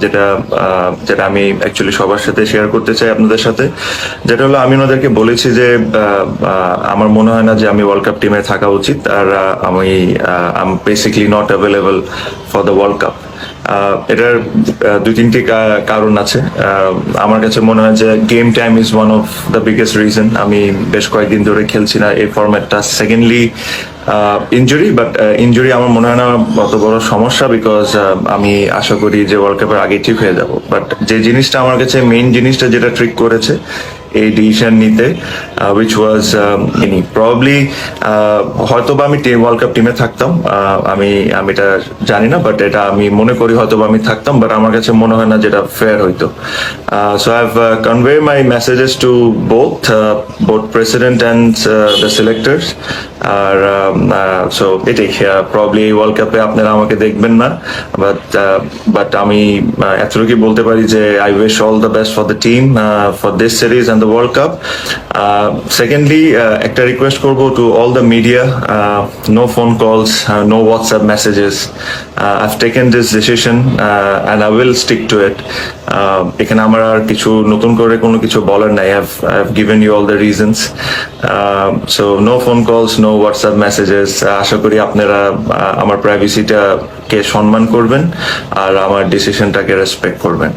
যেটা যেটা আমি অ্যাকচুয়ালি সবার সাথে শেয়ার করতে চাই আপনাদের সাথে, যেটা হলো আমি ওনাদেরকে বলেছি যে আমার মনে হয় না যে আমি ওয়ার্ল্ড কাপ টিমে থাকা উচিত, আর আমি basically not available for the world cup. এটার দুই তিনটি কারণ আছে। আমার কাছে মনে হয় যে game time is one of the biggest reason আমি বেশ কয়েকদিন ধরে খেলছি না এই ফরম্যাটটা। সেকেন্ডলি ইনজুরি, বাট ইনজুরি আমার মনে হয় না অত বড় সমস্যা, বিকজ আমি আশা করি যে ওয়ার্ল্ড কাপের আগে ঠিক হয়ে যাব। বাট যে জিনিসটা আমার কাছে মেইন জিনিসটা যেটা ট্রিক করেছে এই ডিসিশন নিতে, উইচ ওয়াজ এনি প্রবাবলি হয়তো বা আমি ওয়ার্ল্ড কাপ টিমে থাকতাম, আমি আমি এটা জানি না, বাট এটা আমি মনে করি হয়তো বা আমি থাকতাম, বাট আমার কাছে মনে হয় না যেটা ফেয়ার হইতো। So I have convey my messages to both president and the selectors. আর সো এটাই, প্রবাবলি এই ওয়ার্ল্ড কাপে আপনারা আমাকে দেখবেন না, বাট বাট আমি এতটুকুই বলতে পারি যে I wish all the best for the team for this series and the world cup. Secondly, একটা রিকোয়েস্ট করবো to all the media, no phone calls, no WhatsApp messages. I've taken this decision and I will stick to it. এখানে আমার আর কিছু নতুন করে কোনো কিছু বলার নাই। I've given you all the reasons. So no phone calls, no WhatsApp messages. আশা করি আপনারা আমার প্রাইভেসিটাকে সম্মান করবেন আর আমার ডিসিশনটাকে রেসপেক্ট করবেন।